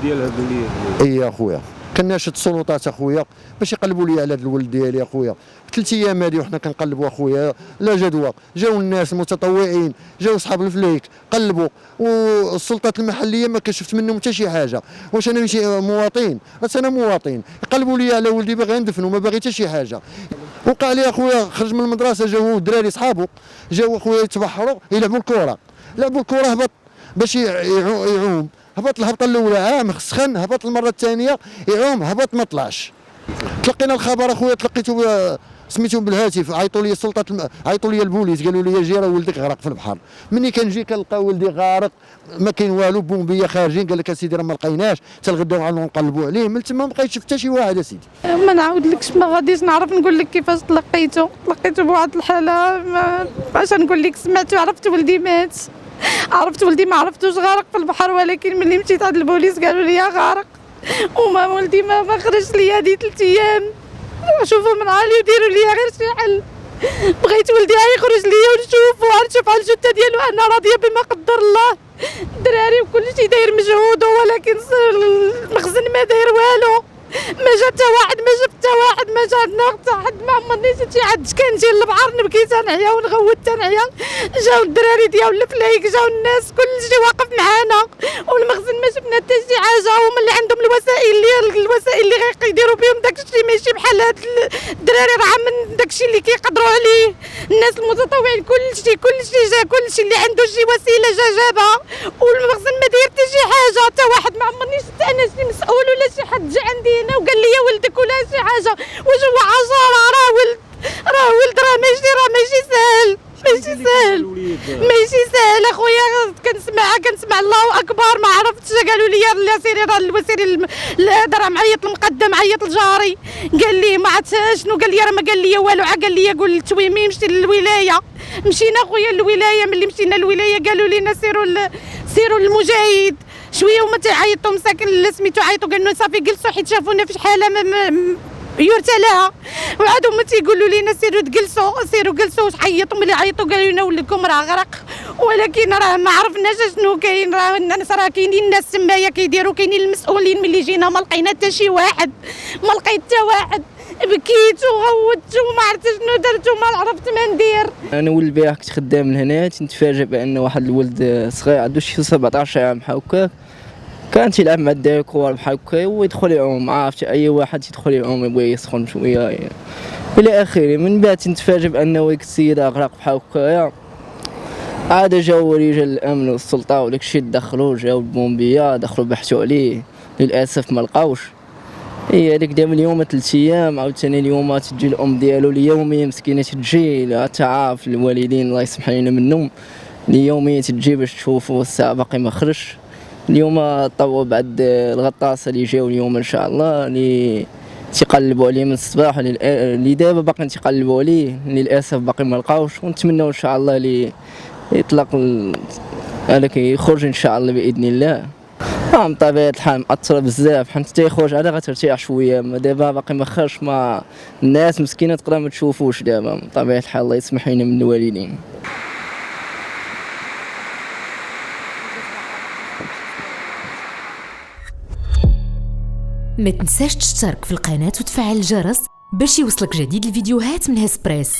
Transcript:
ديال هاد الوليد؟ اي اخويا كناشد السلطات اخويا باش يقلبوا لي على هذا الولد ديالي اخويا. 3 ايام هادي وحنا كنقلبوا اخويا لا جدوى، جاو الناس المتطوعين، جاو صحاب الفليك قلبوا، والسلطات المحليه ما كشفت منهم حتى شي حاجه. واش انا ماشي مواطن؟ انا مواطن، يقلبوا لي على ولدي باغي ندفنو ما باغي حتى شي حاجه. وقع لي اخويا خرج من المدرسه جاو الدراري صحابو جاو اخويا يتبحروا يلعبوا الكره، لعبوا الكره هبط باش يعوم، هبط الهبطه الاولى عام سخن، هبط المره الثانيه يعوم هبط ما طلعش. تلقينا الخبر اخويا، تلقيته سميتهم بالهاتف، عيطوا لي السلطات، عيطوا لي البوليس قالوا لي جي راه ولدك غرق في البحر. مني كنجي كنلقى ولدي غارق ما كاين والو، بومبيه خارجين. قال لك اسيدي راه ما لقيناش حتى الغدا وعاودوا نقلبوا عليه، من تما ما بقيتش حتى شي واحد اسيدي. ما نعاودلكش، ما غاديش نعرف نقول لك كيفاش تلقيته بواحد الحاله باش نقول لك سمعت وعرفت ولدي مات، عرفت ولدي ما عرفتوش غارق في البحر، ولكن ملي مشيت عند البوليس قالوا لي غارق. وما ولدي ما خرجش لي هذه 3 ايام، شوفوا من عالي وديروا لي غير شي حل. بغيت ولدي يخرج لي ونشوف على الجثه ديالو انا راضيه بما قدر الله. الدراري وكل شيء داير مجهود، ولكن المخزن ما داير والو، ما جا حتى واحد، ما جا حتى واحد، ما جا عندنا حتى حد، ما عمرني شفت شي حد. كنجي للبحر نبكي تنعيا ونغوت تنعيا، جاو الدراري ديال الفلايك، جاو الناس كلشي واقف معانا، والمخزن ما شفنا حتى شي حاجه. هما اللي عندهم الوسائل اللي غيقدروا بهم داكشي، ماشي بحال هاد الدراري راه من داكشي اللي كيقدروا عليه. الناس المتطوعين كلشي جا، كلشي اللي عنده شي وسيله جابها، والمخزن ما داير حتى شي حاجه. حتى واحد ما عمرني شفت انا شي مسؤول ولا شي حد جا عندي هنا وقال لي ولدك ولا شي حاجه. واش هو عجره؟ راه ولد راه ماشي سهل، ماشي سهل اخويا. كنسمع الله اكبر، ما عرفتش. قالوا لي لا سيري راه الوسيري هذا راه معيط المقدم، معيط الجاري، قال لي ما عرفت شنو قال لي، راه ما قال لي والو. قال لي قول للتويمي مشي للولايه. مشينا اخويا للولايه، ملي مشينا للولايه قالوا لنا سيروا للمجاهد شويه، وما تعيطوا مساكن سميتو عيطوا قالوا صافي جلسوا حيت شافونا في حاله يرثى لها. وعادوا هما تيقولوا لينا سيروا جلسوا حيطوا. ملي عيطوا قالوا لنا ولدكم راه غرق، ولكن راه ما عرفناش شنو كاين. راه كاينين الناس تمايا كيديروا، كاينين المسؤولين. ملي جينا ما لقينا حتى شي واحد، ما لقيت حتى واحد. بكيت وغوت وما عرفت شنو درت وما عرفت ما ندير. انا ولد البارح كنت خدام من هنا، تنتفاجئ بان واحد الولد صغير عنده شي 17 عام بحال هكاك، كان تيلعب مع الدراري كور بحال هكا ويدخل يعوم. عرفت اي واحد يدخل يعوم يبغي يسخن شويه الى اخره. من بعد تنتفاجئ بانه ديك السيده غرق بحال هكايا. عاد جاو رجال الامن والسلطه وداك الشيء، دخلوا جاو البومبيه، دخلوا بحثوا عليه، للاسف ما لقاوش. هي هذيك دابا اليوم 3 ايام، عاوتاني اليوم تجي الام ديالو اليوميه مسكينه تجي، لا تعرف الوالدين الله يسمح لنا منهم، اليوميه تجي باش تشوفوا الساعه باقي ما خرجش. اليوم طوعوا بعد الغطاسه اللي جاو اليوم ان شاء الله، اللي تيقلبوا عليه من الصباح اللي دابا باقيين تيقلبوا عليه، للاسف باقي ما لقاوش. ونتمنوا ان شاء الله اللي يطلق هذاك يخرج ان شاء الله باذن الله. بطبيعه الحال مأثره بزاف، حيت تيخرج على غترتاح شويه. دابا باقي ما خرجش، ما الناس مسكينه تقدر ما تشوفوش دابا. بطبيعه الحال الله يسمح لنا من الوالدين. ما تنساش تشترك في القناة وتفعل الجرس باش يوصلك جديد الفيديوهات من هسبريس.